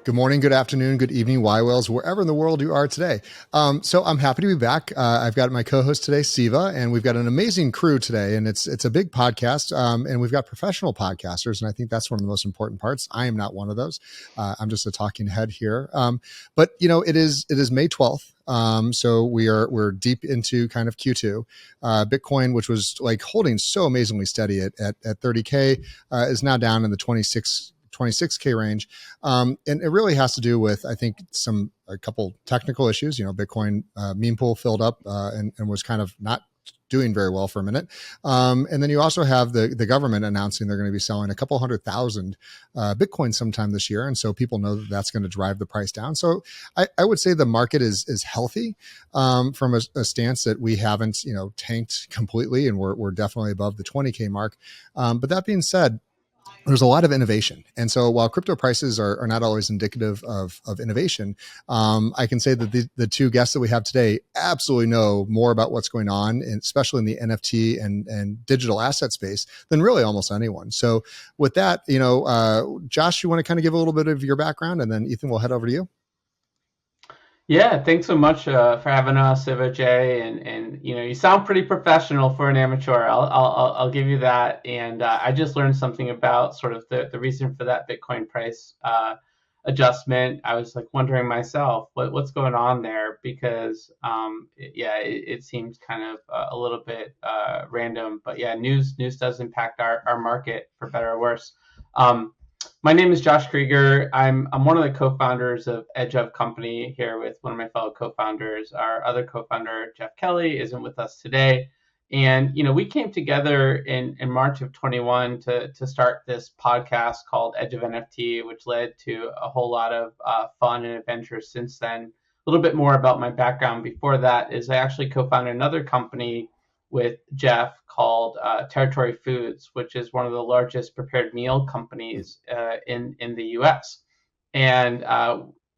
Good morning, good afternoon, good evening, yWhales, wherever in the world you are today. So I'm happy to be back. I've got my co-host today, Siva, and we've got an amazing crew today, and it's a big podcast, and we've got professional podcasters, and I think that's one of the most important parts. I am not one of those. I'm just a talking head here. But it is May 12th. So we're deep into kind of Q2. Bitcoin, which was like holding so amazingly steady at 30K, is now down in the 26K range. And it really has to do with, I think, a couple technical issues. Bitcoin meme pool filled up and was kind of not doing very well for a minute. And then you also have the government announcing they're going to be selling a couple 100,000 Bitcoin sometime this year. And so people know that that's going to drive the price down. So I would say the market is healthy from a stance that we haven't, tanked completely. And we're definitely above the 20K mark. But that being said, there's a lot of innovation. And so while crypto prices are not always indicative of innovation, I can say that the two guests that we have today absolutely know more about what's going on, and especially in the NFT and digital asset space, than really almost anyone. So with that, Josh, you want to kind of give a little bit of your background, and then Eathan, we'll head over to you. Yeah, thanks so much for having us, Siva J. And you sound pretty professional for an amateur. I'll give you that. And I just learned something about sort of the reason for that Bitcoin price adjustment. I was like wondering myself what's going on there, because it seems kind of a little bit random. But yeah, news does impact our market for better or worse. My name is Josh Kriger. I'm one of the co-founders of Edge of Company here with one of my fellow co-founders. Our other co-founder, Jeff Kelly, isn't with us today. And, we came together in March of 21 to start this podcast called Edge of NFT, which led to a whole lot of fun and adventure since then. A little bit more about my background before that is I actually co-founded another company with Jeff called Territory Foods, which is one of the largest prepared meal companies in the US. And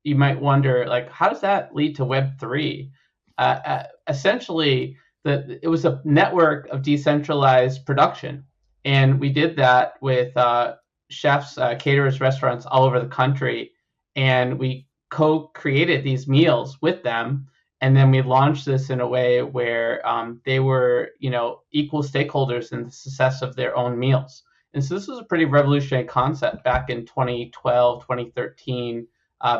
you might wonder, like, how does that lead to Web3? Essentially, it was a network of decentralized production. And we did that with chefs, caterers, restaurants all over the country. And we co-created these meals with them. And then we launched this in a way where they were, equal stakeholders in the success of their own meals. And so this was a pretty revolutionary concept back in 2012, 2013,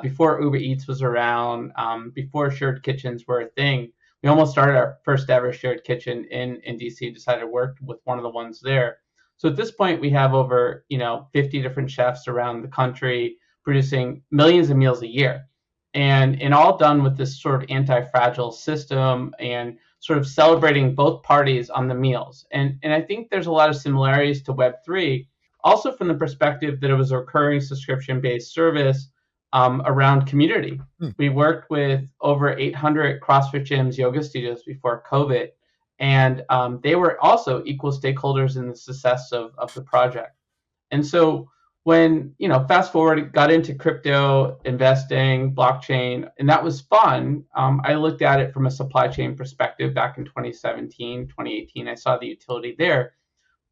before Uber Eats was around, before shared kitchens were a thing. We almost started our first ever shared kitchen in DC, decided to work with one of the ones there. So at this point, we have over, 50 different chefs around the country producing millions of meals a year. And all done with this sort of anti-fragile system and sort of celebrating both parties on the meals. And I think there's a lot of similarities to Web3, also from the perspective that it was a recurring subscription-based service around community. We worked with over 800 CrossFit gyms, yoga studios before COVID, and they were also equal stakeholders in the success of the project. And so when, fast forward, got into crypto, investing, blockchain, and that was fun. I looked at it from a supply chain perspective back in 2017, 2018. I saw the utility there,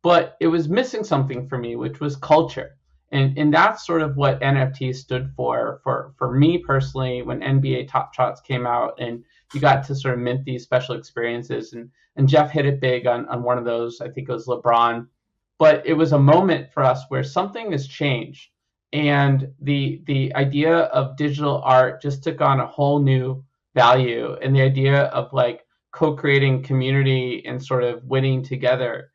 but it was missing something for me, which was culture. And that's sort of what NFT stood for me personally, when NBA Top Shots came out and you got to sort of mint these special experiences. And Jeff hit it big on one of those. I think it was LeBron. But it was a moment for us where something has changed, and the idea of digital art just took on a whole new value, and the idea of like co-creating community and sort of winning together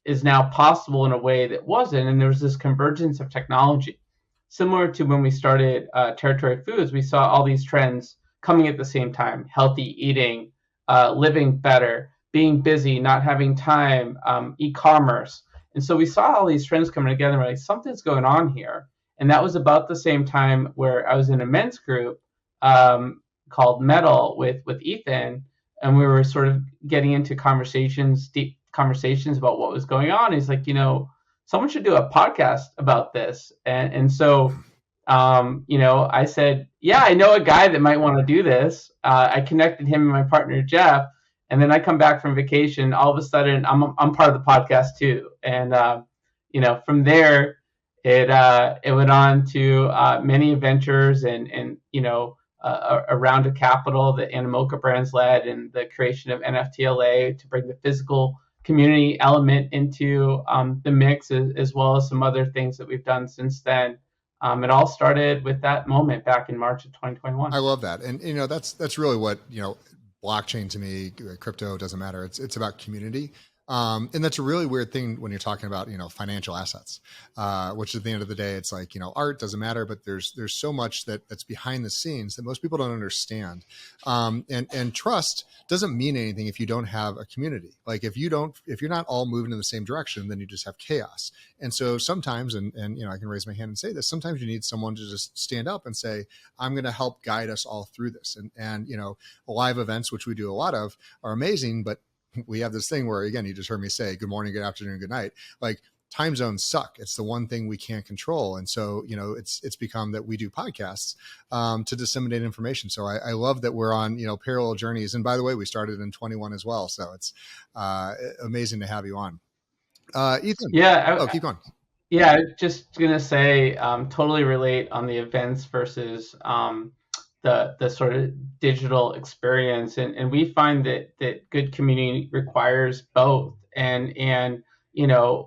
is now possible in a way that wasn't. And there was this convergence of technology, similar to when we started Territory Foods. We saw all these trends coming at the same time: healthy eating, living better, being busy, not having time, e-commerce. And so we saw all these trends coming together, and we're like, something's going on here. And that was about the same time where I was in a men's group called Metal with Eathan, and we were sort of getting into deep conversations about what was going on. He's like, someone should do a podcast about this. And so, I said, yeah, I know a guy that might want to do this. I connected him and my partner, Jeff. And then I come back from vacation. All of a sudden, I'm part of the podcast too. And from there, It went on to many adventures and a round of capital that Animoca Brands led, and the creation of NFTLA to bring the physical community element into the mix, as well as some other things that we've done since then. It all started with that moment back in March of 2021. I love that. And that's really what, blockchain to me, crypto doesn't matter. It's about community. And that's a really weird thing when you're talking about, financial assets, which at the end of the day, it's like, art doesn't matter, but there's so much that's behind the scenes that most people don't understand. And trust doesn't mean anything if you don't have a community. Like if you're not all moving in the same direction, then you just have chaos. And so sometimes, and I can raise my hand and say this, sometimes you need someone to just stand up and say, I'm going to help guide us all through this. And live events, which we do a lot of, are amazing, but we have this thing where, again, you just heard me say good morning, good afternoon, good night. Like time zones suck. It's the one thing we can't control. And so, it's become that we do podcasts to disseminate information. So I love that we're on, parallel journeys. And by the way, we started in 21 as well. So it's amazing to have you on. Eathan. Yeah. Keep going. Yeah, just gonna say, totally relate on the events versus the sort of digital experience, and we find that good community requires both. And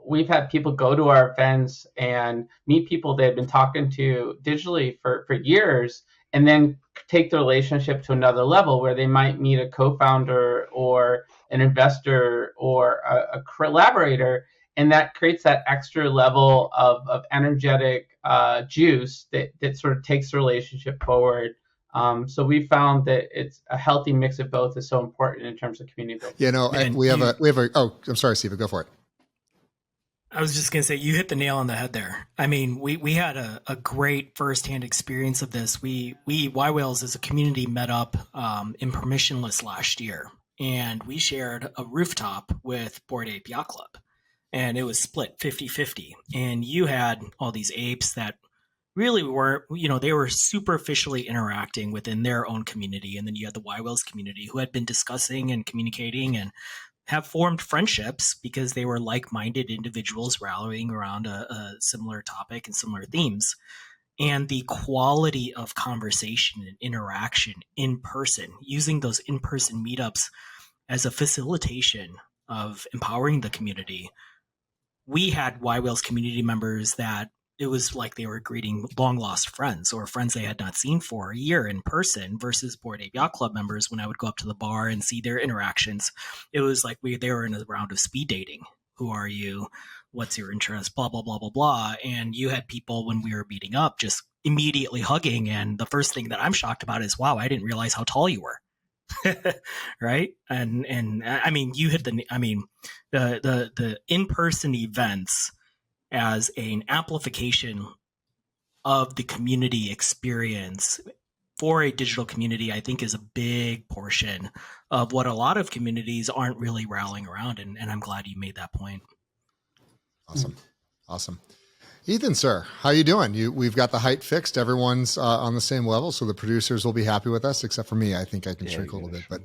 we've had people go to our events and meet people they've been talking to digitally for years, and then take the relationship to another level where they might meet a co-founder or an investor or a collaborator, and that creates that extra level of energetic juice that sort of takes the relationship forward. So we found that it's a healthy mix of both is so important in terms of community building. We have a. Oh, I'm sorry, Siva, go for it. I was just going to say, you hit the nail on the head there. I mean, we had a great firsthand experience of this. We yWhales as a community met up in Permissionless last year, and we shared a rooftop with Bored Ape Yacht Club, and it was split 50-50. And you had all these apes that really were, they were superficially interacting within their own community. And then you had the yWhales community who had been discussing and communicating and have formed friendships because they were like-minded individuals rallying around a similar topic and similar themes. And the quality of conversation and interaction in person, using those in-person meetups as a facilitation of empowering the community. We had yWhales community members that it was like they were greeting long-lost friends or friends they had not seen for a year in person, versus Bored Ape Yacht Club members. When I would go up to the bar and see their interactions, it was like they were in a round of speed dating. Who are you? What's your interest? Blah, blah, blah, blah, blah. And you had people when we were meeting up just immediately hugging. And the first thing that I'm shocked about is, wow, I didn't realize how tall you were. Right. And I mean, you hit the in-person events as an amplification of the community experience for a digital community, I think is a big portion of what a lot of communities aren't really rallying around. And I'm glad you made that point. Awesome. Ethan, sir, how you doing? We've got the height fixed. Everyone's on the same level, so the producers will be happy with us, except for me. I think I can shrink a little bit, but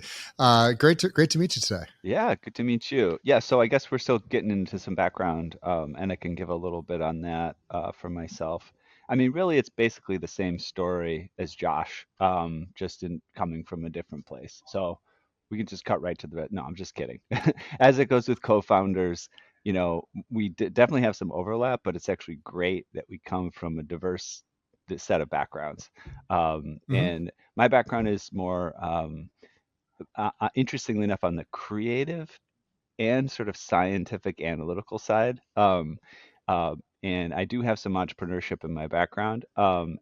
great to meet you today. Yeah, good to meet you. Yeah, so I guess we're still getting into some background, and I can give a little bit on that for myself. I mean, really, it's basically the same story as Josh, just in coming from a different place. So we can just cut right to the. No, I'm just kidding. As it goes with co-founders, we definitely have some overlap, but it's actually great that we come from a diverse set of backgrounds. And my background is more, interestingly enough, on the creative and sort of scientific analytical side. And I do have some entrepreneurship in my background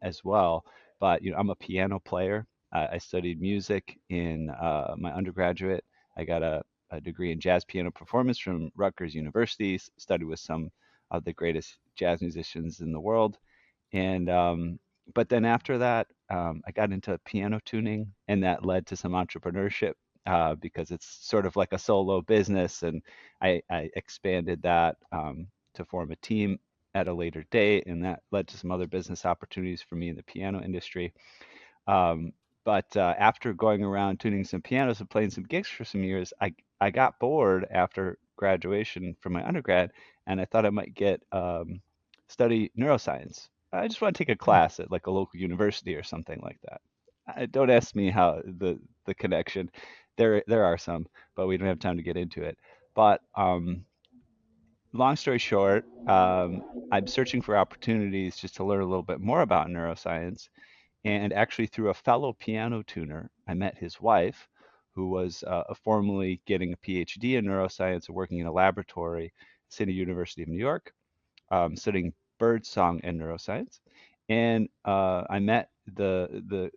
as well. But I'm a piano player. I studied music in my undergraduate. I got a degree in jazz piano performance from Rutgers University, studied with some of the greatest jazz musicians in the world. And but then after that, I got into piano tuning, and that led to some entrepreneurship because it's sort of like a solo business. And I expanded that to form a team at a later date, and that led to some other business opportunities for me in the piano industry. But after going around tuning some pianos and playing some gigs for some years, I got bored after graduation from my undergrad, and I thought I might get study neuroscience. I just want to take a class at like a local university or something like that. Don't ask me how the connection. There are some, but we don't have time to get into it. But long story short, I'm searching for opportunities just to learn a little bit more about neuroscience. And actually, through a fellow piano tuner, I met his wife, who was formerly getting a PhD in neuroscience and working in a laboratory at City University of New York, studying birdsong and neuroscience. And I met the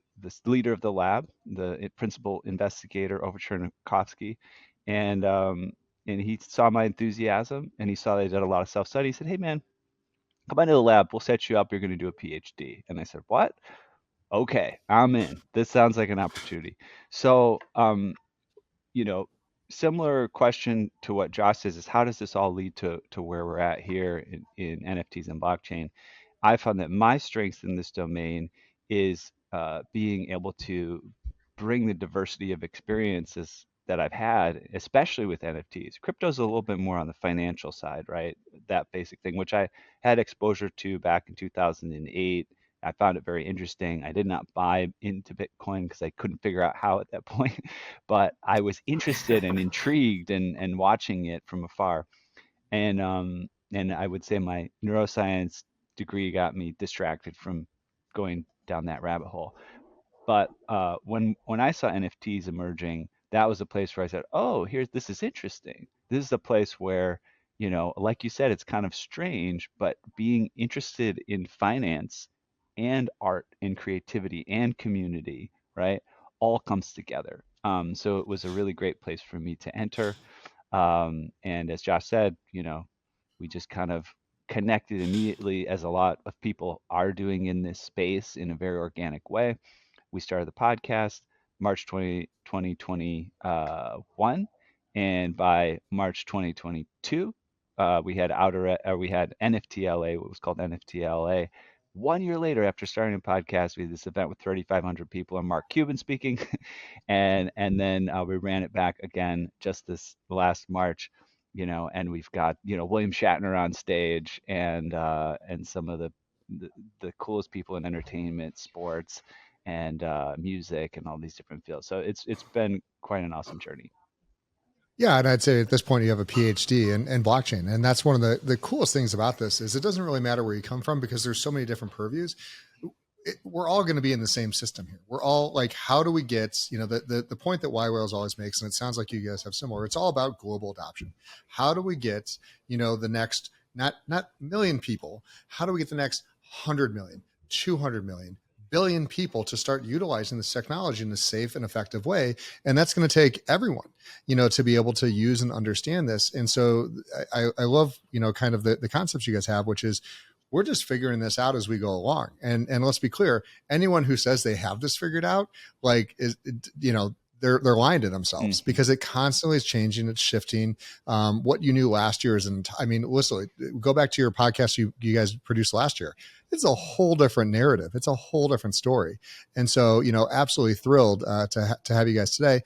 leader of the lab, the principal investigator, over Chernikovsky, and and he saw my enthusiasm, and he saw that I did a lot of self-study. He said, "Hey, man, come on to the lab. We'll set you up. You're going to do a PhD." And I said, "What? Okay, I'm in. This sounds like an opportunity." So, you know, similar question to what Josh says is how does this all lead to where we're at here in NFTs and blockchain? I found that my strength in this domain is being able to bring the diversity of experiences that I've had, especially with NFTs. Crypto's a little bit more on the financial side, right? That basic thing, which I had exposure to back in 2008. I found it very interesting. I did not buy into Bitcoin because I couldn't figure out how at that point, but I was interested and intrigued and watching it from afar. And I would say my neuroscience degree got me distracted from going down that rabbit hole. But when I saw NFTs emerging, that was a place where I said, "Oh, this is interesting. This is a place where, like you said, it's kind of strange, but being interested in finance and art and creativity and community, right, all comes together." So it was a really great place for me to enter. And as Josh said, we just kind of connected immediately, as a lot of people are doing in this space in a very organic way. We started the podcast March 2021, and by March 2022, we had NFTLA, what was called NFTLA. 1 year later, after starting a podcast, we had this event with 3,500 people and Mark Cuban speaking, and then we ran it back again just this last March, and we've got William Shatner on stage and some of the coolest people in entertainment, sports, and music and all these different fields. So it's been quite an awesome journey. Yeah, and I'd say at this point you have a PhD in blockchain, and that's one of the coolest things about this is it doesn't really matter where you come from because there's so many different purviews. We're all going to be in the same system here. We're all like, how do we get, the point that yWhales always makes, and it sounds like you guys have similar, it's all about global adoption. How do we get, the next, not million people, how do we get the next 100 million, 200 million, billion people to start utilizing this technology in a safe and effective way? And that's going to take everyone, to be able to use and understand this. And so I love, kind of the concepts you guys have, which is, we're just figuring this out as we go along. And let's be clear, anyone who says they have this figured out, like, they're lying to themselves because it constantly is changing. It's shifting. What you knew last year is, listen, go back to your podcast you guys produced last year. It's a whole different narrative. It's a whole different story. And so, absolutely thrilled to have you guys today.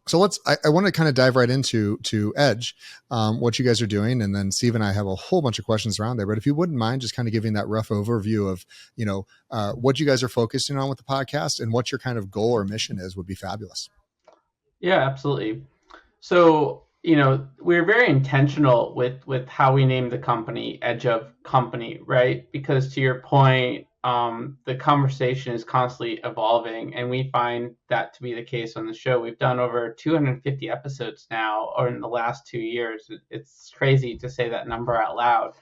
So I want to kind of dive right into Edge, what you guys are doing. And then Steve and I have a whole bunch of questions around there, but if you wouldn't mind just kind of giving that rough overview of, what you guys are focusing on with the podcast and what your kind of goal or mission is, would be fabulous. Yeah, absolutely. So, we're very intentional with how we name the company Edge of Company, right? Because to your point, the conversation is constantly evolving, and we find that to be the case on the show. We've done over 250 episodes now, or in the last 2 years. It's crazy to say that number out loud.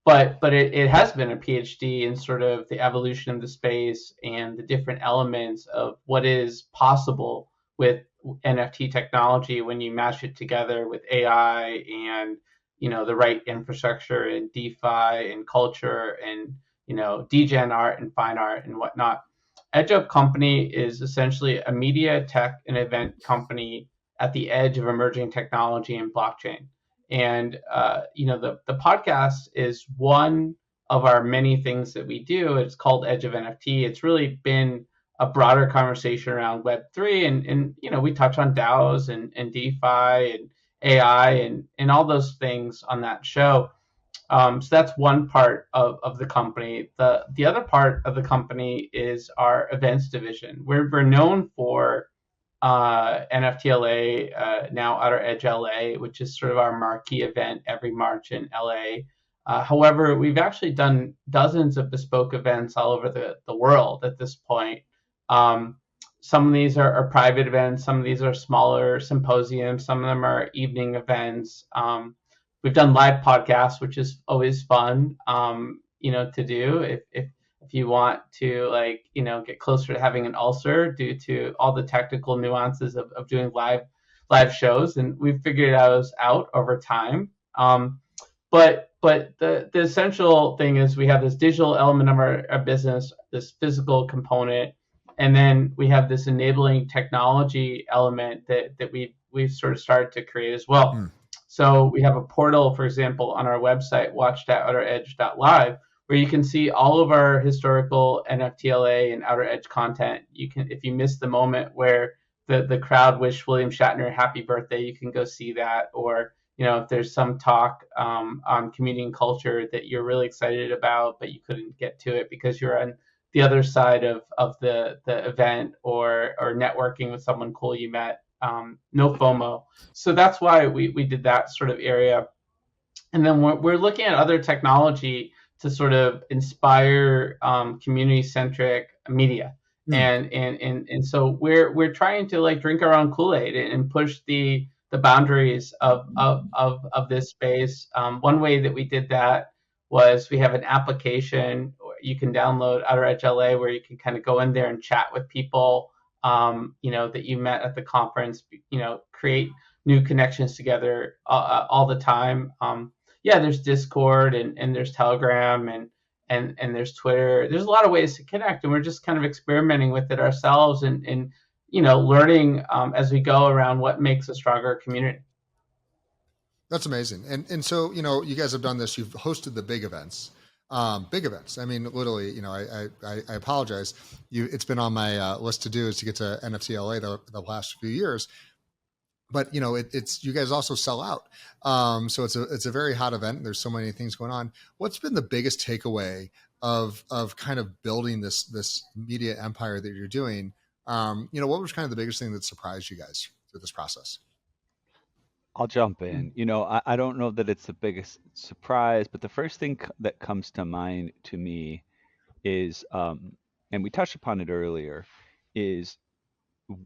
But it has been a PhD in sort of the evolution of the space and the different elements of what is possible with NFT technology when you mash it together with AI and the right infrastructure and DeFi and culture and degen art and fine art and whatnot. Edge of Company is essentially a media, tech, and event company at the edge of emerging technology and blockchain. And the podcast is one of our many things that we do. It's called Edge of NFT. It's really been a broader conversation around Web3, and we touch on DAOs and DeFi and AI and all those things on that show. So that's one part of the company. The other part of the company is our events division. We're known for NFTLA, now Outer Edge LA, which is sort of our marquee event every March in LA. However, we've actually done dozens of bespoke events all over the world at this point. Some of these are private events, some of these are smaller symposiums, some of them are evening events. We've done live podcasts, which is always fun, to do if you want to get closer to having an ulcer due to all the technical nuances of doing live shows, and we've figured those out over time. But the essential thing is we have this digital element of our business, this physical component, and then we have this enabling technology element that we've sort of started to create as well. So we have a portal, for example, on our website, watch.outeredge.live, where you can see all of our historical NFTLA and Outer Edge content. You can, if you miss the moment where the crowd wished William Shatner happy birthday, you can go see that. Or if there's some talk on community and culture that you're really excited about, but you couldn't get to it because you're on the other side of the event or networking with someone cool you met, no FOMO. So that's why we did that sort of area. And then we're looking at other technology to sort of inspire community-centric media. And so we're trying to drink our own Kool-Aid and push the boundaries of this space. One way that we did that was we have an application you can download, Outer Edge LA, where you can kind of go in there and chat with people that you met at the conference, create new connections together all the time. There's Discord and there's Telegram and there's Twitter. There's a lot of ways to connect, and we're just kind of experimenting with it ourselves and learning as we go around what makes a stronger community. That's amazing. And so, you guys have done this. You've hosted the big events. I mean, literally, I apologize. It's been on my list to do is to get to NFT LA the last few years. But it's you guys also sell out. So it's a very hot event. There's so many things going on. What's been the biggest takeaway of kind of building this media empire that you're doing? What was kind of the biggest thing that surprised you guys through this process? I'll jump in. I don't know that it's the biggest surprise, but the first thing that comes to mind to me is, and we touched upon it earlier, is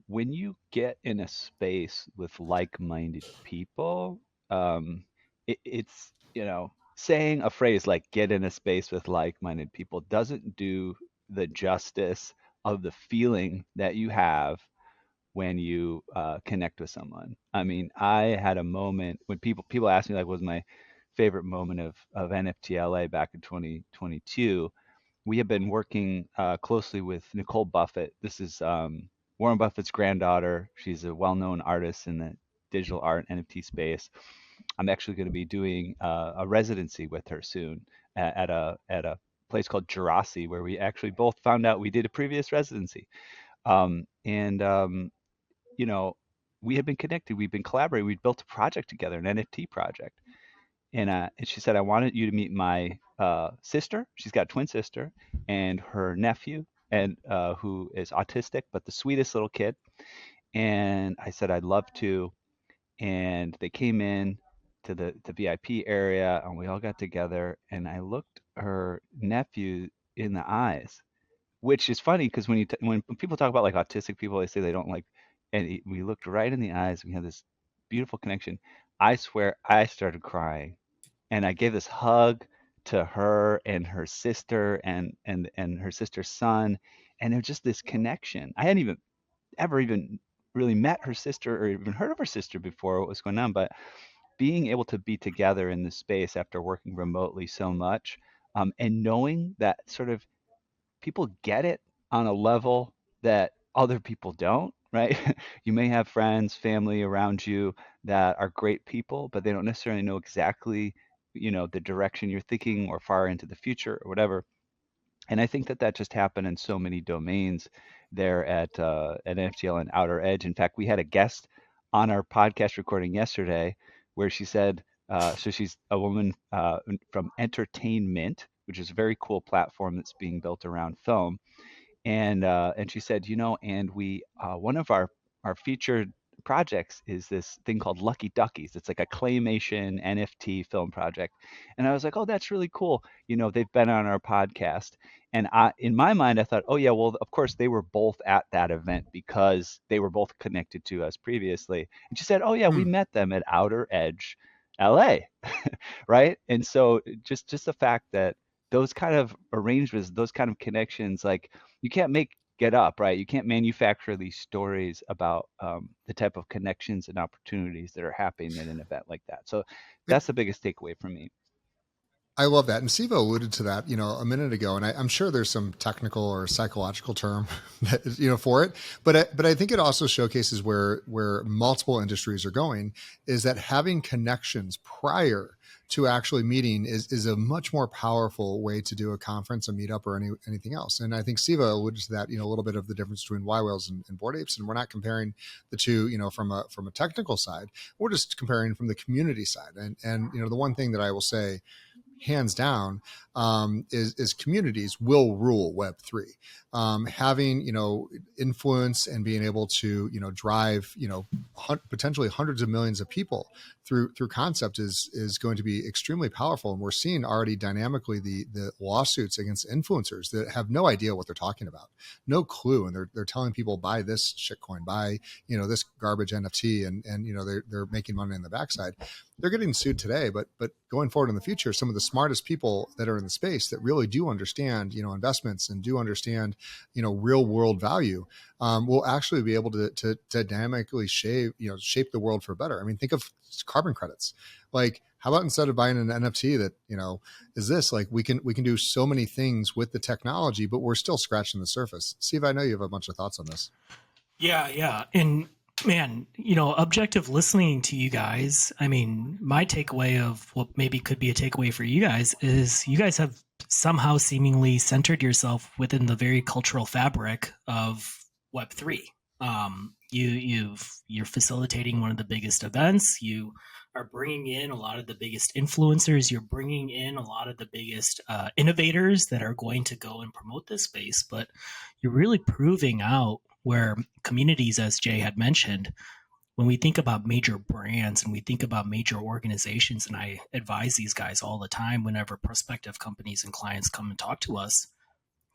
when you get in a space with like-minded people, it's, saying a phrase like get in a space with like-minded people doesn't do the justice of the feeling that you have when you connect with someone. I mean, I had a moment when people ask me what was my favorite moment of NFTLA back in 2022. We have been working closely with Nicole Buffett. This is Warren Buffett's granddaughter. She's a well-known artist in the digital art NFT space. I'm actually going to be doing a residency with her soon at a place called Jurassic, where we actually both found out we did a previous residency. We had been connected. We'd been collaborating. We'd built a project together, an NFT project. And she said, I wanted you to meet my sister. She's got a twin sister, and her nephew, and who is autistic, but the sweetest little kid. And I said, I'd love to. And they came in to the VIP area, and we all got together. And I looked her nephew in the eyes, which is funny because when people talk about autistic people, they say they don't like, and we looked right in the eyes. We had this beautiful connection. I swear I started crying, and I gave this hug to her and her sister and her sister's son, and there's just this connection. I hadn't ever even really met her sister or even heard of her sister before what was going on, but being able to be together in this space after working remotely so much, and knowing that sort of people get it on a level that other people don't, right? You may have friends, family around you that are great people, but they don't necessarily know exactly, the direction you're thinking or far into the future or whatever. And I think that just happened in so many domains there at NFTL and Outer Edge. In fact, we had a guest on our podcast recording yesterday where she said, So she's a woman from Entertainment, which is a very cool platform that's being built around film. And she said, and we one of our featured projects is this thing called Lucky Duckies. It's like a claymation NFT film project. And I was like, oh, that's really cool. They've been on our podcast. And in my mind, I thought, oh yeah, well, of course they were both at that event because they were both connected to us previously. And she said, oh yeah, we Hmm. met them at Outer Edge, LA. Right? And so just the fact that those kind of arrangements, those kind of connections, like you can't get up, right? You can't manufacture these stories about the type of connections and opportunities that are happening at an event like that. So that's the biggest takeaway from me. I love that. And Siva alluded to that, a minute ago, and I'm sure there's some technical or psychological term that, for it. But I think it also showcases where multiple industries are going, is that having connections prior to actually meeting is a much more powerful way to do a conference, a meetup, or anything else. And I think Siva alluded to that, a little bit of the difference between yWhales and Bored Apes. And we're not comparing the two, from a technical side. We're just comparing from the community side. And the one thing that I will say, hands down, is communities will rule Web3. Having influence and being able to drive potentially hundreds of millions of people through concept is going to be extremely powerful. And we're seeing already dynamically the lawsuits against influencers that have no idea what they're talking about, no clue, and they're telling people buy this shitcoin, buy this garbage NFT, and they're making money in the backside. They're getting sued today, but going forward in the future, some of the smartest people that are in the space that really do understand investments and do understand real world value will actually be able to dynamically shape the world for better. I mean, think of carbon credits. Like, how about instead of buying an NFT that is this, like, we can do so many things with the technology, but we're still scratching the surface. Steve, I know you have a bunch of thoughts on this. Yeah. And man, objective listening to you guys, I mean, my takeaway of what maybe could be a takeaway for you guys is you guys have somehow seemingly centered yourself within the very cultural fabric of Web3. You're facilitating one of the biggest events. You are bringing in a lot of the biggest influencers. You're bringing in a lot of the biggest innovators that are going to go and promote this space. But you're really proving out where communities, as Jay had mentioned, when we think about major brands and we think about major organizations, and I advise these guys all the time whenever prospective companies and clients come and talk to us,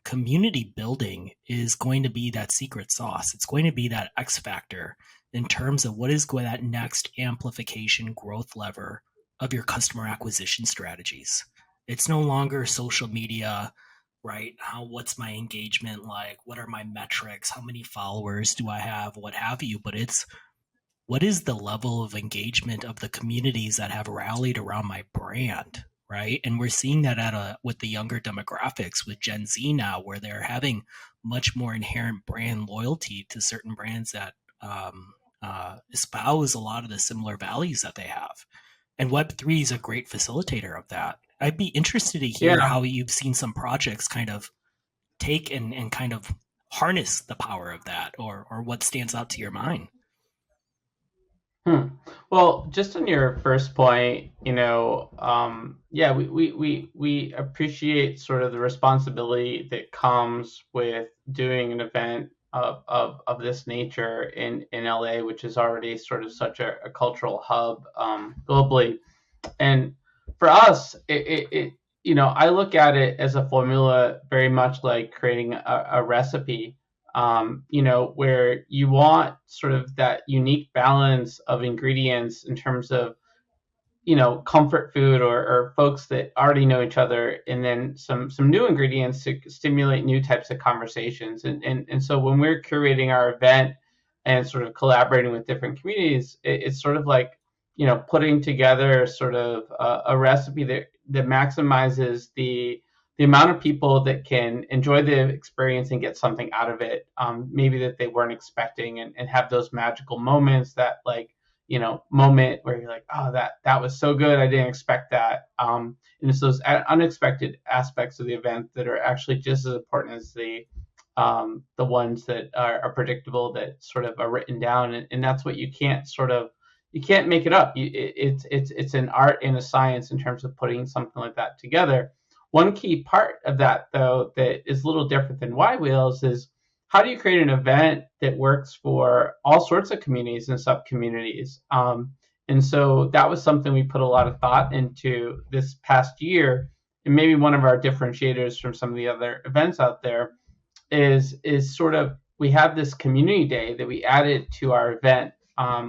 community building is going to be that secret sauce. It's going to be that X factor in terms of what is going that next amplification growth lever of your customer acquisition strategies. It's no longer social media, right? What's my engagement like? What are my metrics? How many followers do I have? What have you? But it's what is the level of engagement of the communities that have rallied around my brand, right? And we're seeing that with the younger demographics with Gen Z now, where they're having much more inherent brand loyalty to certain brands that espouse a lot of the similar values that they have. And Web3 is a great facilitator of that. I'd be interested to hear how you've seen some projects kind of take and kind of harness the power of that, or what stands out to your mind. Well, just on your first point, we appreciate sort of the responsibility that comes with doing an event of this nature in LA, which is already sort of such a cultural hub globally. And for us, I look at it as a formula very much like creating a recipe. Where you want sort of that unique balance of ingredients in terms of, comfort food or folks that already know each other, and then some new ingredients to stimulate new types of conversations. And so when we're curating our event and sort of collaborating with different communities, it's sort of like, putting together sort of a recipe that maximizes the amount of people that can enjoy the experience and get something out of it, maybe that they weren't expecting, and have those magical moments, that moment where you're like, oh, that was so good, I didn't expect that. And it's those unexpected aspects of the event that are actually just as important as the ones that are predictable, that sort of are written down, and that's what you can't sort of you can't make it up. It's an art and a science in terms of putting something like that together. One key part of that, though, that is a little different than yWhales is how do you create an event that works for all sorts of communities and sub communities? And so that was something we put a lot of thought into this past year. And maybe one of our differentiators from some of the other events out there is sort of we have this community day that we added to our event,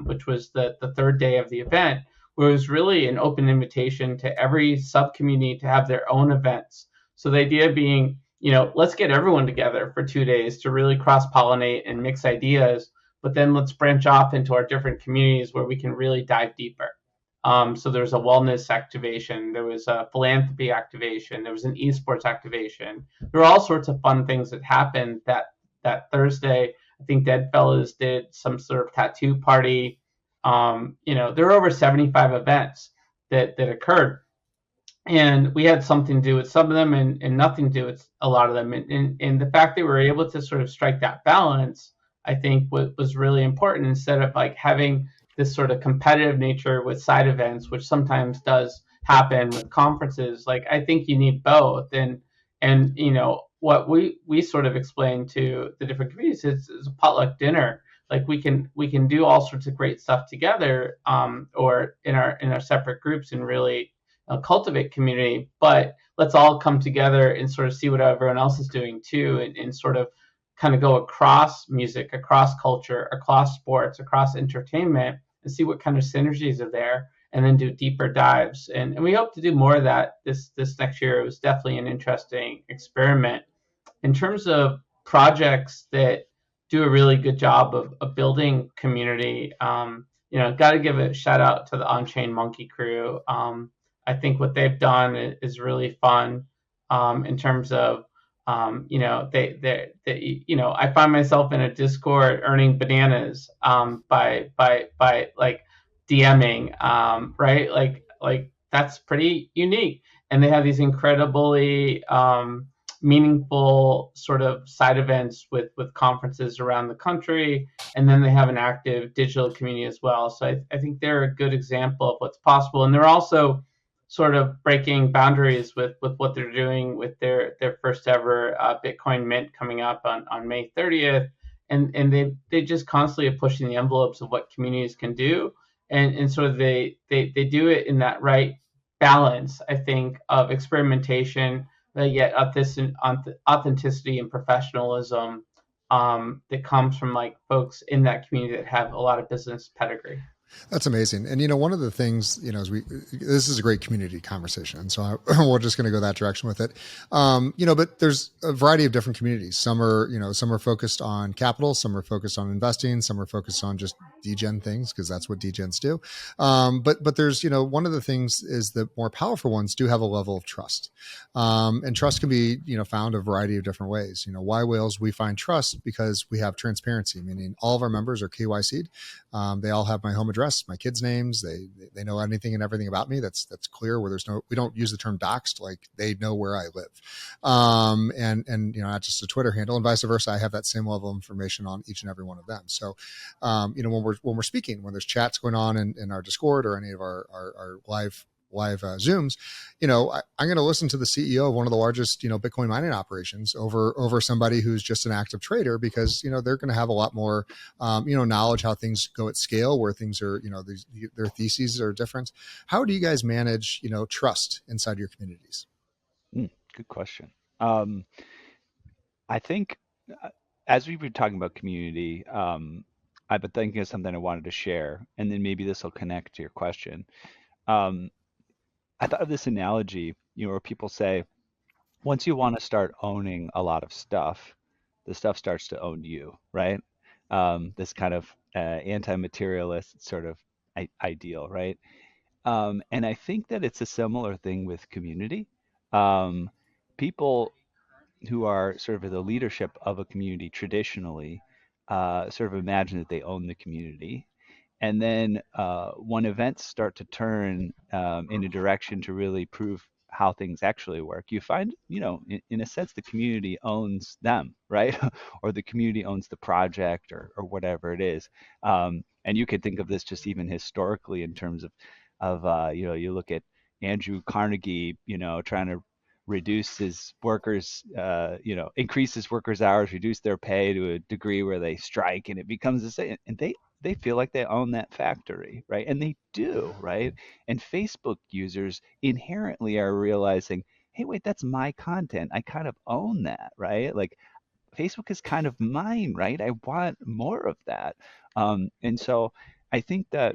which was the third day of the event, where it was really an open invitation to every sub community to have their own events. So the idea being, let's get everyone together for 2 days to really cross pollinate and mix ideas, but then let's branch off into our different communities where we can really dive deeper. So there was a wellness activation, there was a philanthropy activation, there was an esports activation. There were all sorts of fun things that happened that Thursday. I think Deadfellas did some sort of tattoo party. There were over 75 events that occurred. And we had something to do with some of them and nothing to do with a lot of them. And the fact that we were able to sort of strike that balance, I think was really important, instead of like having this sort of competitive nature with side events, which sometimes does happen with conferences. Like, I think you need both. And what we sort of explain to the different communities is a potluck dinner. Like we can do all sorts of great stuff together, or in our separate groups, and really cultivate community. But let's all come together and sort of see what everyone else is doing too, and sort of kind of go across music, across culture, across sports, across entertainment, and see what kind of synergies are there, and then do deeper dives. And we hope to do more of that this next year. It was definitely an interesting experiment. In terms of projects that do a really good job of building community, got to give a shout out to the On-Chain Monkey crew. I think what they've done is really fun, in terms of, I find myself in a Discord earning bananas, by like DMing, right? Like that's pretty unique. And they have these incredibly meaningful sort of side events with conferences around the country, and then they have an active digital community as well. So I think they're a good example of what's possible, and they're also sort of breaking boundaries with what they're doing with their first ever Bitcoin mint coming up on May 30th. And they just constantly are pushing the envelopes of what communities can do. And sort of they do it in that right balance, I think, of experimentation, but yet authenticity and professionalism, that comes from like folks in that community that have a lot of business pedigree. That's amazing. And, one of the things, as this is a great community conversation. And so we're just going to go that direction with it. But there's a variety of different communities. Some are focused on capital, some are focused on investing, some are focused on just degen things, because that's what degens do. But there's, one of the things is the more powerful ones do have a level of trust. And trust can be, found a variety of different ways. yWhales, we find trust because we have transparency, meaning all of our members are KYC'd. They all have my home address, my kids' names. They know anything and everything about me. That's clear. Where we don't use the term doxed. Like, they know where I live, and not just a Twitter handle, and vice versa. I have that same level of information on each and every one of them. So, when we're speaking, when there's chats going on in our Discord or any of our live Zooms, I'm going to listen to the CEO of one of the largest, Bitcoin mining operations over somebody who's just an active trader, because, they're going to have a lot more, knowledge how things go at scale, where things are, their theses are different. How do you guys manage, trust inside your communities? Good question. I think as we've been talking about community, I've been thinking of something I wanted to share, and then maybe this will connect to your question. I thought of this analogy, where people say, once you want to start owning a lot of stuff, the stuff starts to own you, right? This kind of anti-materialist sort of ideal, right? And I think that it's a similar thing with community. People who are sort of in the leadership of a community traditionally sort of imagine that they own the community. And then when events start to turn in a direction to really prove how things actually work, you find, in a sense, the community owns them, right? Or the community owns the project, or whatever it is. And you could think of this just even historically in terms of you look at Andrew Carnegie, trying to reduce his workers, increase his workers' hours, reduce their pay to a degree where they strike, and it becomes the same. And they feel like they own that factory, right? And they do, right? And Facebook users inherently are realizing, hey, wait, that's my content. I kind of own that, right? Like Facebook is kind of mine, right? I want more of that. And so I think that,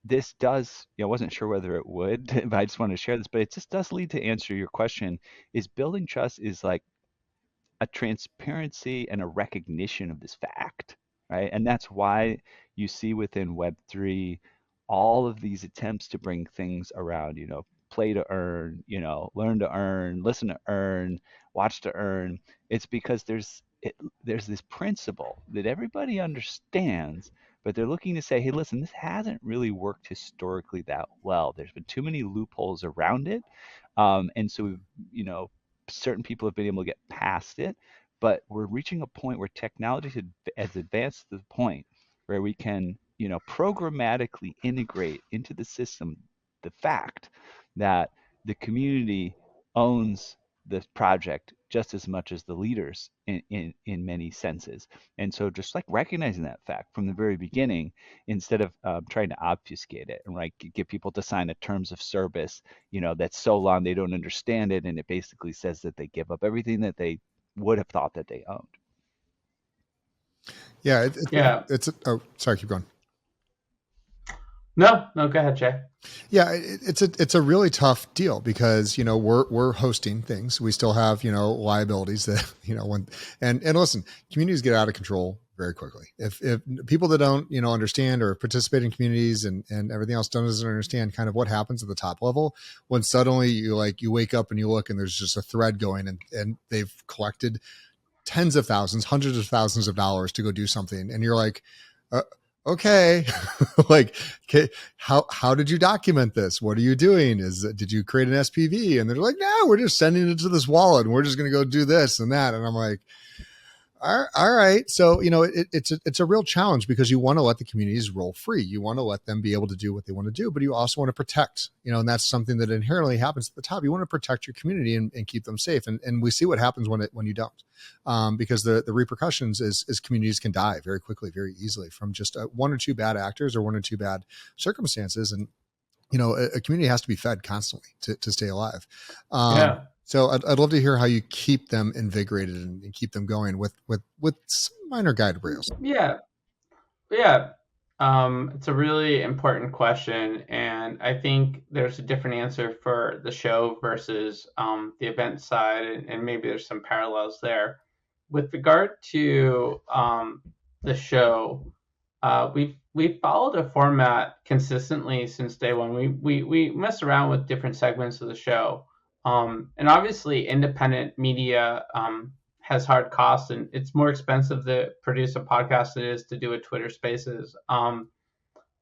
this does, I wasn't sure whether it would, but I just want to share this, but it just does lead to answer your question, is building trust is like a transparency and a recognition of this fact, right? And that's why you see within Web3 all of these attempts to bring things around, play to earn, learn to earn, listen to earn, watch to earn. It's because there's this principle that everybody understands, but they're looking to say, hey, listen, this hasn't really worked historically that well. There's been too many loopholes around it. And so, certain people have been able to get past it, but we're reaching a point where technology has advanced to the point where we can, programmatically integrate into the system the fact that the community owns the project just as much as the leaders in many senses. And so just like recognizing that fact from the very beginning, instead of trying to obfuscate it and get people to sign a terms of service, that's so long they don't understand it, and it basically says that they give up everything that they would have thought that they owned. Yeah. Yeah. Oh, sorry, keep going. No, go ahead, Jay. Yeah, it's a really tough deal because, we're hosting things. We still have, liabilities that, and listen, communities get out of control very quickly. If people that don't, understand or participate in communities and everything else doesn't understand kind of what happens at the top level, when suddenly you wake up and you look and there's just a thread going and they've collected tens of thousands, hundreds of thousands of dollars to go do something. And you're like, okay, like, okay, how did you document this? What are you doing? Did you create an SPV? And they're like, no, we're just sending it to this wallet and we're just going to go do this and that. And I'm like, all right. So, it's a real challenge because you want to let the communities roll free. You want to let them be able to do what they want to do, but you also want to protect, and that's something that inherently happens at the top. You want to protect your community and keep them safe. And we see what happens when you don't, because the repercussions is communities can die very quickly, very easily from just one or two bad actors or one or two bad circumstances. And, a community has to be fed constantly to stay alive. Yeah. So I'd love to hear how you keep them invigorated and keep them going with some minor guided rails. Yeah. It's a really important question, and I think there's a different answer for the show versus the event side, and maybe there's some parallels there. With regard to the show, we've followed a format consistently since day one. We mess around with different segments of the show. And obviously independent media has hard costs, and it's more expensive to produce a podcast than it is to do a Twitter Spaces.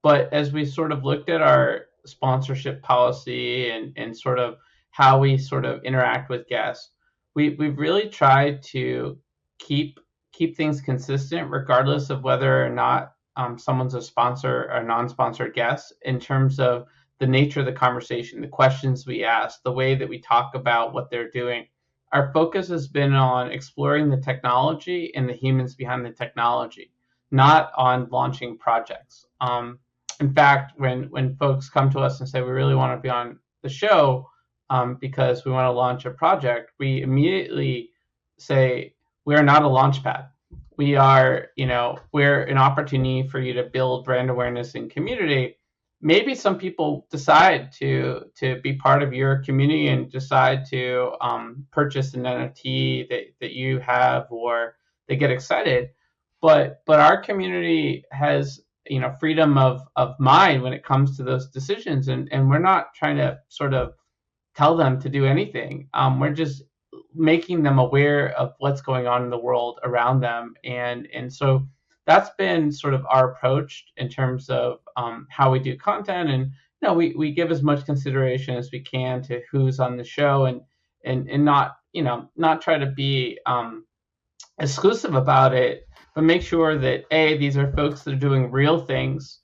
But as we sort of looked at our sponsorship policy and sort of how we sort of interact with guests, we've really tried to keep things consistent regardless of whether or not someone's a sponsor or non-sponsored guest, in terms of the nature of the conversation, the questions we ask, the way that we talk about what they're doing. Our focus has been on exploring the technology and the humans behind the technology, not on launching projects. In fact, when folks come to us and say, we really want to be on the show because we want to launch a project, we immediately say, we are not a launch pad. We are, we're an opportunity for you to build brand awareness and community. Maybe some people decide to be part of your community and decide to purchase an NFT that you have, or they get excited. But our community has freedom of mind when it comes to those decisions, and we're not trying to sort of tell them to do anything. We're just making them aware of what's going on in the world around them, and so that's been sort of our approach in terms of how we do content we give as much consideration as we can to who's on the show, and not, not try to be exclusive about it, but make sure that these are folks that are doing real things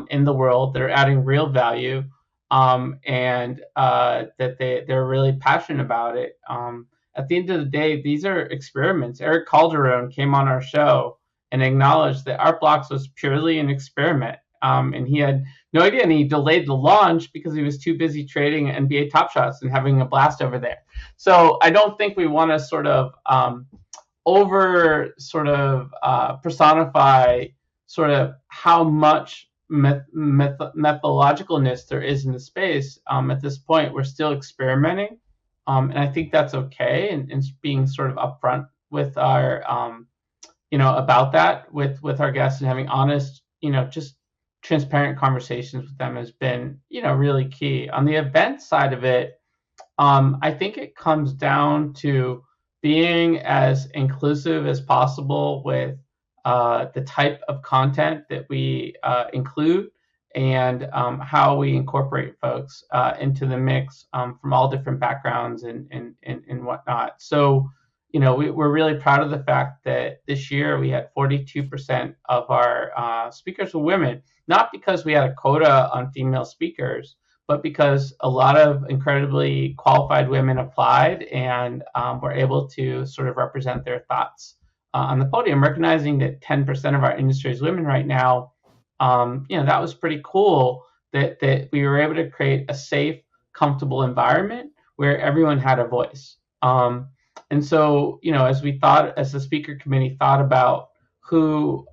in the world, that are adding real value, and that they're really passionate about it. At the end of the day, these are experiments. Eric Calderon came on our show and acknowledged that Art Blocks was purely an experiment, and he had no idea, and he delayed the launch because he was too busy trading NBA Top Shots and having a blast over there. So I don't think we want to sort of personify sort of how much methodologicalness there is in the space. At this point, we're still experimenting, and I think that's okay, and being sort of upfront with our about that with our guests, and having honest, just transparent conversations with them has been really key. On the event side of it, I think it comes down to being as inclusive as possible with the type of content that we include, and how we incorporate folks into the mix from all different backgrounds and whatnot. So, we're really proud of the fact that this year we had 42% of our speakers were women, not because we had a quota on female speakers, but because a lot of incredibly qualified women applied and were able to sort of represent their thoughts on the podium, recognizing that 10% of our industry is women right now. That was pretty cool that we were able to create a safe, comfortable environment where everyone had a voice. And so, as the speaker committee thought about who,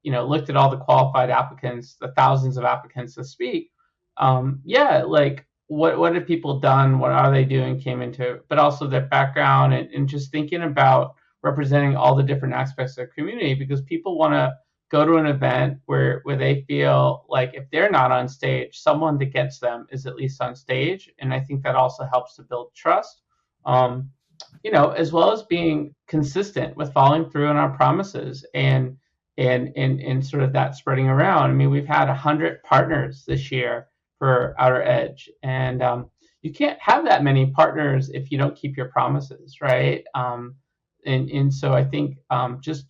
looked at all the qualified applicants, the thousands of applicants to speak, what have people done? What are they doing? Came into, but also their background, and just thinking about representing all the different aspects of the community, because people want to go to an event where they feel like if they're not on stage, someone that gets them is at least on stage. And I think that also helps to build trust, as well as being consistent with following through on our promises and sort of that spreading around. I mean, we've had 100 partners this year for Outer Edge, and you can't have that many partners if you don't keep your promises, right? And so I think just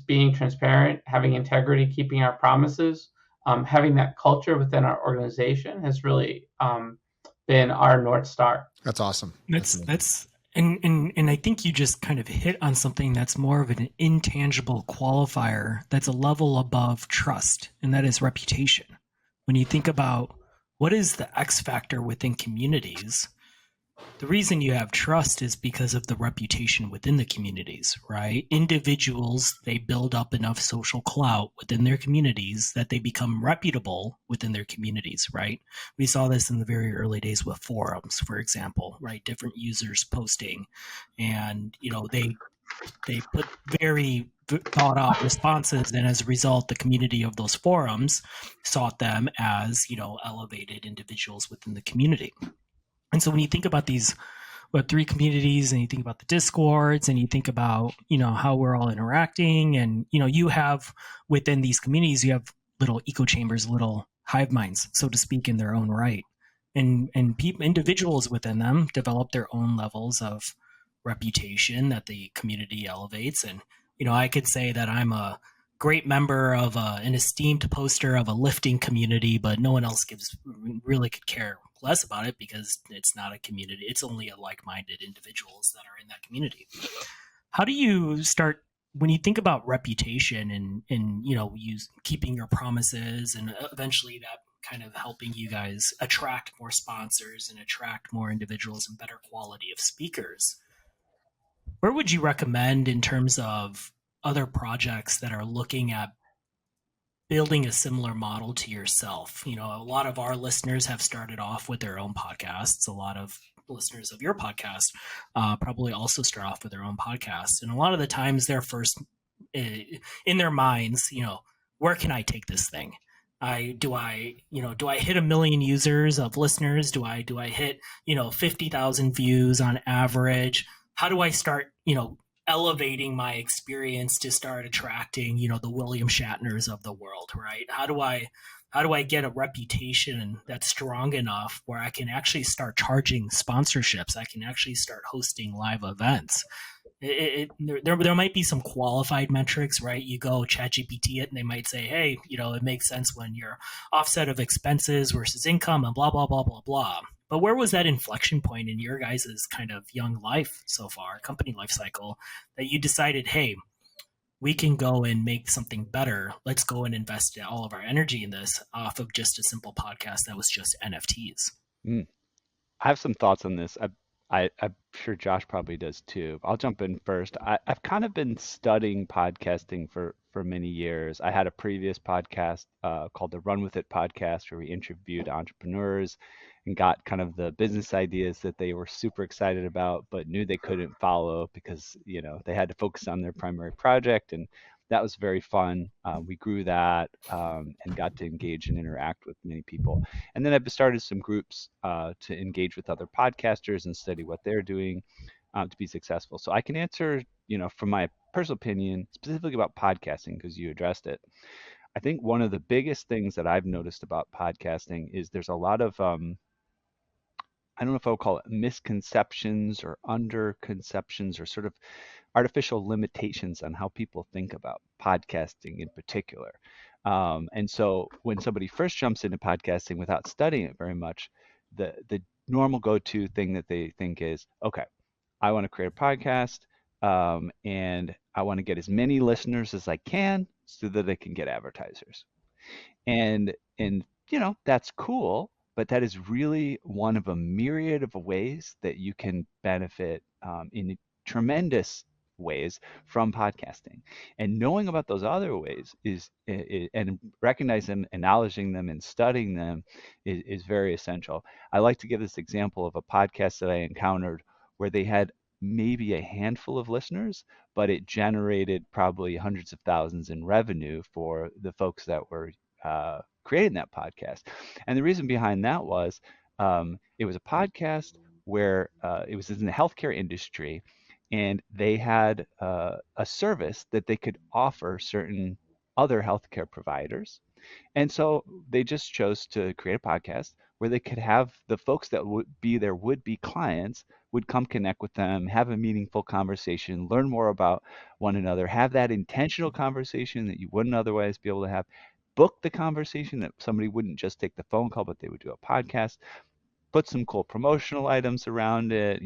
being transparent, having integrity, keeping our promises, having that culture within our organization has really been our North Star. That's awesome. And I think you just kind of hit on something that's more of an intangible qualifier that's a level above trust, and that is reputation. When you think about what is the X factor within communities, the reason you have trust is because of the reputation within the communities, right? Individuals, they build up enough social clout within their communities that they become reputable within their communities, right? We saw this in the very early days with forums, for example, right? Different users posting, and they put very thought out responses, and as a result, the community of those forums sought them as elevated individuals within the community. And so when you think about these Web3 communities, and you think about the Discords, and you think about, how we're all interacting, and, you have within these communities, you have little echo chambers, little hive minds, so to speak, in their own right. And individuals within them develop their own levels of reputation that the community elevates. And, I could say that I'm a great member of an esteemed poster of a lifting community, but no one else really could care less about it because it's not a community. It's only a like-minded individuals that are in that community. How do you start when you think about reputation and you keeping your promises, and eventually that kind of helping you guys attract more sponsors and attract more individuals and better quality of speakers? Where would you recommend in terms of other projects that are looking at building a similar model to yourself? A lot of our listeners have started off with their own podcasts. A lot of listeners of your podcast probably also start off with their own podcasts. And a lot of the times they're first in their minds, where can I take this thing? Do I hit 1 million users of listeners? Do I hit, 50,000 views on average? How do I start, elevating my experience to start attracting, the William Shatners of the world, right? How do I get a reputation that's strong enough where I can actually start charging sponsorships? I can actually start hosting live events. There might be some qualified metrics, right? You go ChatGPT it, and they might say, hey, it makes sense when your offset of expenses versus income and blah blah blah blah blah. But where was that inflection point in your guys' kind of young life so far, company life cycle, that you decided, hey, we can go and make something better. Let's go and invest all of our energy in this off of just a simple podcast that was just NFTs. Mm. I have some thoughts on this. I'm sure Josh probably does too. I'll jump in first. I've kind of been studying podcasting for many years. I had a previous podcast called the Run With It podcast where we interviewed entrepreneurs and got kind of the business ideas that they were super excited about, but knew they couldn't follow because, they had to focus on their primary project. And that was very fun. We grew that and got to engage and interact with many people. And then I've started some groups to engage with other podcasters and study what they're doing to be successful. So I can answer, from my personal opinion, specifically about podcasting, because you addressed it. I think one of the biggest things that I've noticed about podcasting is there's a lot of, I don't know if I would call it misconceptions or underconceptions or sort of artificial limitations on how people think about podcasting in particular. And so when somebody first jumps into podcasting without studying it very much, the normal go-to thing that they think is, okay, I want to create a podcast and I want to get as many listeners as I can so that I can get advertisers. And that's cool, but that is really one of a myriad of ways that you can benefit in tremendous ways from podcasting. And knowing about those other ways and recognizing them, acknowledging them, and studying them is very essential. I like to give this example of a podcast that I encountered where they had maybe a handful of listeners, but it generated probably hundreds of thousands in revenue for the folks that were creating that podcast. And the reason behind that was it was a podcast where it was in the healthcare industry, and they had a service that they could offer certain other healthcare providers. And so they just chose to create a podcast where they could have the folks that would be their would-be clients would come connect with them, have a meaningful conversation, learn more about one another, have that intentional conversation that you wouldn't otherwise be able to have, book the conversation that somebody wouldn't just take the phone call, but they would do a podcast, put some cool promotional items around it,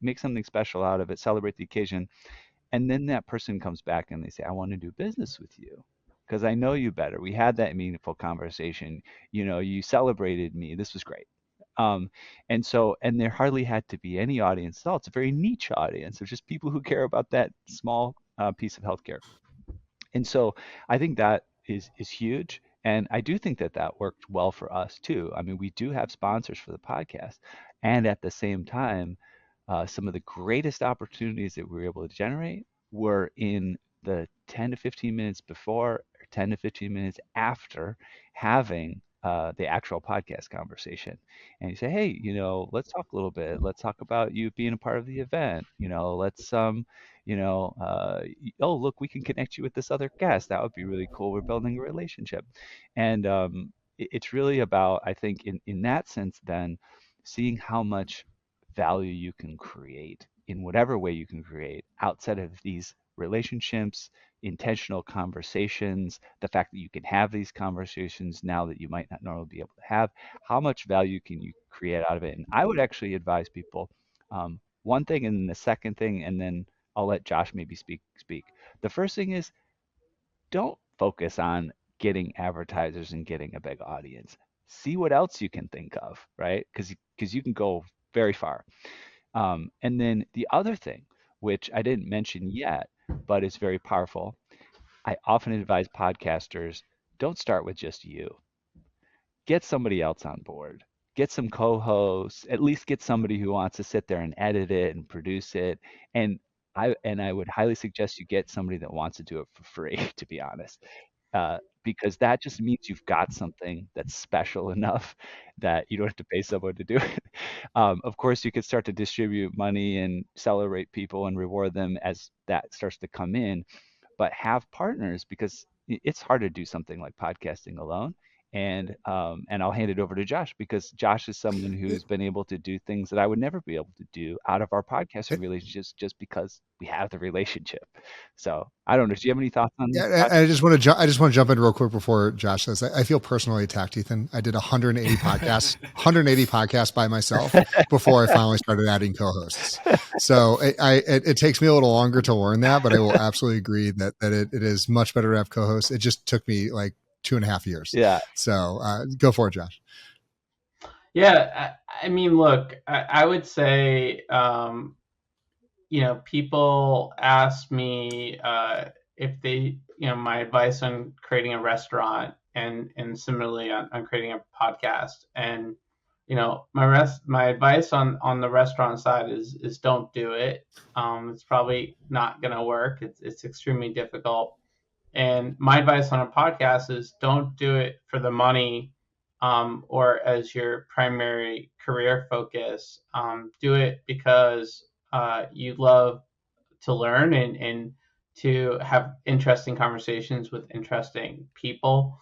make something special out of it, celebrate the occasion. And then that person comes back and they say, I want to do business with you because I know you better. We had that meaningful conversation. You celebrated me. This was great. And there hardly had to be any audience at all. It's a very niche audience of just people who care about that small piece of healthcare. And so I think that is huge. And I do think that that worked well for us too. I mean, we do have sponsors for the podcast. And at the same time, some of the greatest opportunities that we were able to generate were in the 10 to 15 minutes before or 10 to 15 minutes after having the actual podcast conversation. And you say, hey, let's talk a little bit. Let's talk about you being a part of the event. Let's oh, look, we can connect you with this other guest. That would be really cool. We're building a relationship. And it's really about, I think, in that sense, then seeing how much value you can create in whatever way you can create outside of these relationships, intentional conversations, the fact that you can have these conversations now that you might not normally be able to have, how much value can you create out of it? And I would actually advise people one thing and then the second thing, and then I'll let Josh maybe speak. The first thing is don't focus on getting advertisers and getting a big audience. See what else you can think of, right? Because you can go very far. And then the other thing, which I didn't mention yet, but is very powerful, I often advise podcasters, don't start with just you. Get somebody else on board. Get some co-hosts, at least get somebody who wants to sit there and edit it and produce it. And I would highly suggest you get somebody that wants to do it for free, to be honest. because that just means you've got something that's special enough that you don't have to pay someone to do it. Of course, you could start to distribute money and celebrate people and reward them as that starts to come in, but have partners because it's hard to do something like podcasting alone. And I'll hand it over to Josh because Josh is someone who's been able to do things that I would never be able to do out of our podcasting relationships just because we have the relationship. So I don't know. Do you have any thoughts on this, Yeah, Josh? I just want to jump in real quick before Josh says. I feel personally attacked, Ethan. I did 180 podcasts by myself before I finally started adding co-hosts. So it takes me a little longer to learn that, but I will absolutely agree that it is much better to have co-hosts. It just took me like 2.5 years. Yeah. So go for it, Josh. Yeah, I mean, look, I would say, people ask me if they, my advice on creating a restaurant and similarly on creating a podcast. And, my advice on the restaurant side is don't do it. It's probably not going to work. It's extremely difficult. And my advice on a podcast is don't do it for the money or as your primary career focus. Do it because you love to learn and to have interesting conversations with interesting people.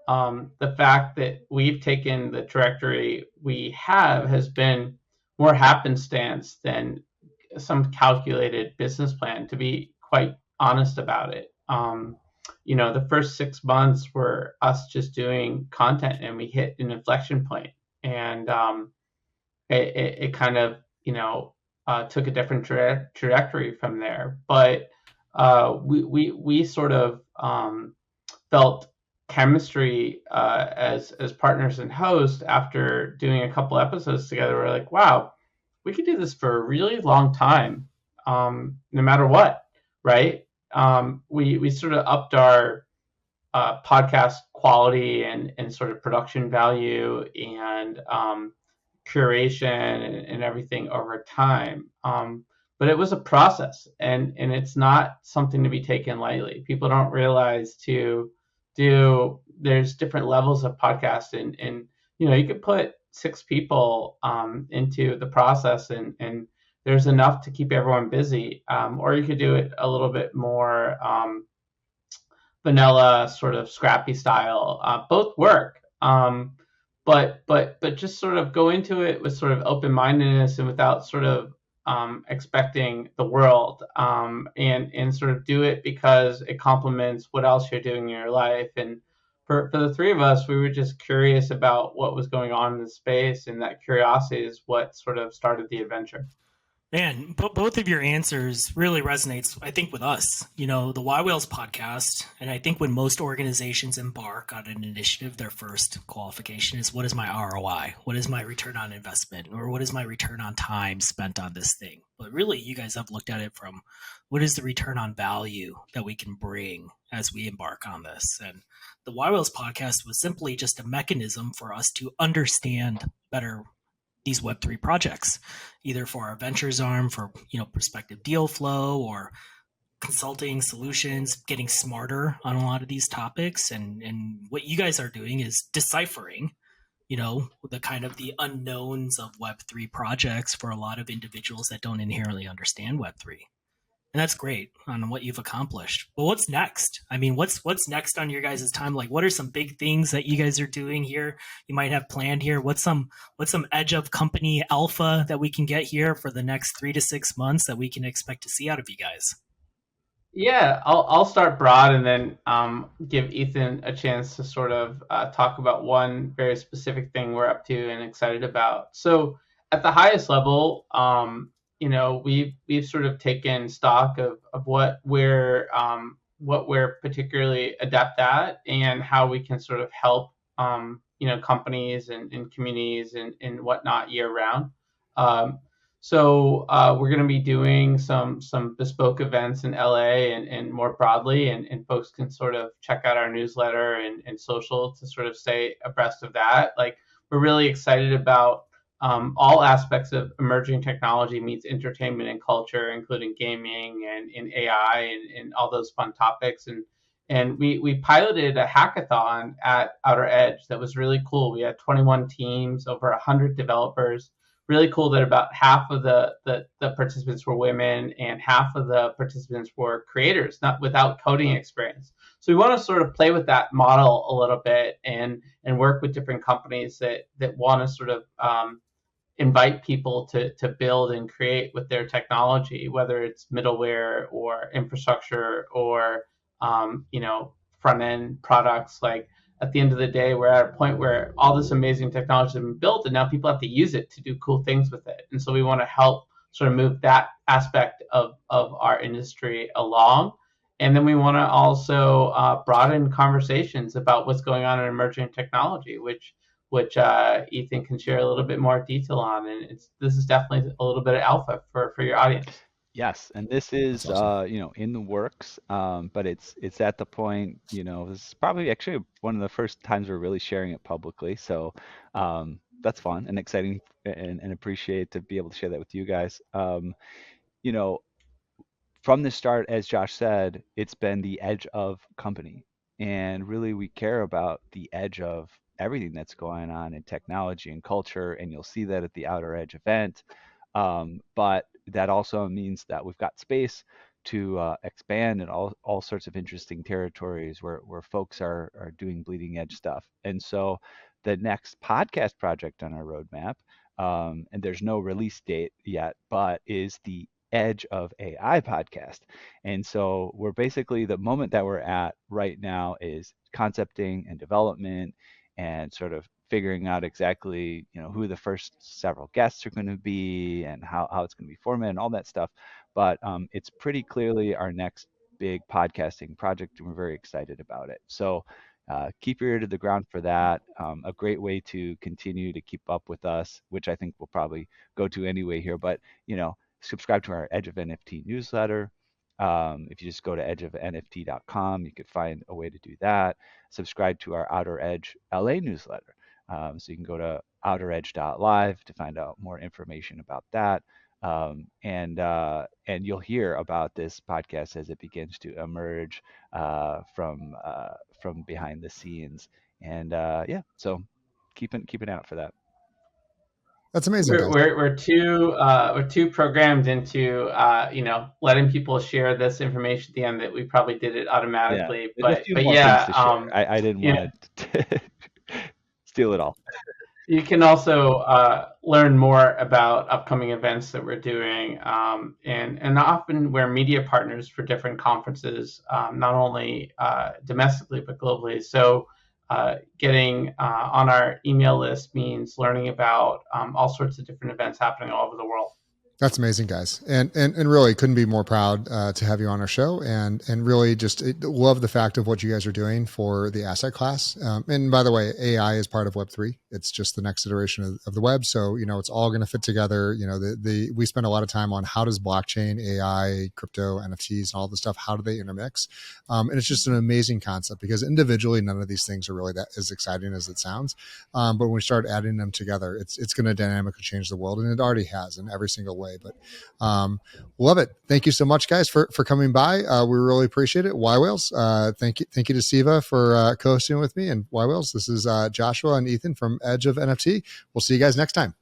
The fact that we've taken the trajectory we have has been more happenstance than some calculated business plan, to be quite honest about it. The first 6 months were us just doing content and we hit an inflection point, and it kind of, took a different trajectory from there. But we sort of felt chemistry as partners and hosts after doing a couple episodes together. We're like, wow, we could do this for a really long time, no matter what, right? We sort of upped our podcast quality and sort of production value and curation and everything over time. But it was a process, and it's not something to be taken lightly. People don't realize there's different levels of podcast, and you could put 6 people into the process and there's enough to keep everyone busy, or you could do it a little bit more vanilla, sort of scrappy style. Both work, but just sort of go into it with sort of open-mindedness and without sort of expecting the world, and sort of do it because it complements what else you're doing in your life. And for the 3 of us, we were just curious about what was going on in the space, and that curiosity is what sort of started the adventure. Man, both of your answers really resonates, I think, with us. The yWhales podcast, and I think when most organizations embark on an initiative, their first qualification is, what is my ROI? What is my return on investment? Or what is my return on time spent on this thing? But really, you guys have looked at it from, what is the return on value that we can bring as we embark on this? And the yWhales podcast was simply just a mechanism for us to understand better these Web3 projects, either for our ventures arm, for prospective deal flow, or consulting solutions, getting smarter on a lot of these topics. And what you guys are doing is deciphering, the kind of the unknowns of Web3 projects for a lot of individuals that don't inherently understand Web3. And that's great on what you've accomplished. But what's next? I mean, what's next on your guys' time? Like, what are some big things that you guys are doing here? You might have planned here. What's some edge of company alpha that we can get here for the next 3 to 6 months that we can expect to see out of you guys? Yeah, I'll start broad and then give Eathan a chance to sort of talk about one very specific thing we're up to and excited about. So at the highest level, we've sort of taken stock of what we're particularly adept at and how we can sort of help companies and communities and whatnot year round. So we're going to be doing some bespoke events in LA and more broadly, and folks can sort of check out our newsletter and social to sort of stay abreast of that. Like, we're really excited about all aspects of emerging technology meets entertainment and culture, including gaming and AI and all those fun topics. And we piloted a hackathon at Outer Edge that was really cool. We had 21 teams, over 100 developers. Really cool that about half of the participants were women and half of the participants were creators, not without coding experience. So we want to sort of play with that model a little bit and work with different companies that want to sort of invite people to build and create with their technology, whether it's middleware or infrastructure or front end products. Like at the end of the day, we're at a point where all this amazing technology has been built, and now people have to use it to do cool things with it. And so we want to help sort of move that aspect of our industry along. And then we want to also broaden conversations about what's going on in emerging technology, which Eathan can share a little bit more detail on. And this is definitely a little bit of alpha for your audience. Yes, and this is awesome. in the works, but it's at the point, this is probably actually one of the first times we're really sharing it publicly. So that's fun and exciting, and appreciate to be able to share that with you guys. You know, from the start, as Josh said, it's been the edge of company. And really, we care about the edge of everything that's going on in technology and culture. And you'll see that at the Outer Edge event. But that also means that we've got space to expand in all sorts of interesting territories where folks are doing bleeding edge stuff. And so the next podcast project on our roadmap, and there's no release date yet, but is the Edge of AI podcast. And so we're basically, the moment that we're at right now is concepting and development and sort of figuring out exactly, who the first several guests are going to be and how it's going to be formatted and all that stuff. But it's pretty clearly our next big podcasting project, and we're very excited about it. So keep your ear to the ground for that. A great way to continue to keep up with us, which I think we'll probably go to anyway here, but subscribe to our Edge of NFT newsletter. If you just go to edgeofnft.com, you could find a way to do that. Subscribe to our Outer Edge LA newsletter. So you can go to outeredge.live to find out more information about that. And you'll hear about this podcast as it begins to emerge from behind the scenes. And so keep an eye out for that. That's amazing, guys. We're too programmed into letting people share this information at the end that we probably did it automatically. Yeah. But yeah, I didn't want to steal it all. You can also learn more about upcoming events that we're doing, and often we're media partners for different conferences, not only domestically but globally. So getting on our email list means learning about all sorts of different events happening all over the world. That's amazing, guys. And really couldn't be more proud to have you on our show, and really just love the fact of what you guys are doing for the asset class. And by the way, AI is part of Web3. It's just the next iteration of the web. So, it's all going to fit together. We spend a lot of time on how does blockchain, AI, crypto, NFTs, and all this stuff, how do they intermix? And it's just an amazing concept because individually, none of these things are really that as exciting as it sounds. But when we start adding them together, it's going to dynamically change the world. And it already has in every single way. But love it. Thank you so much, guys, for coming by. We really appreciate it. yWhales. Thank you to Siva for co-hosting with me. And yWhales, this is Joshua and Eathan from Edge of NFT. We'll see you guys next time.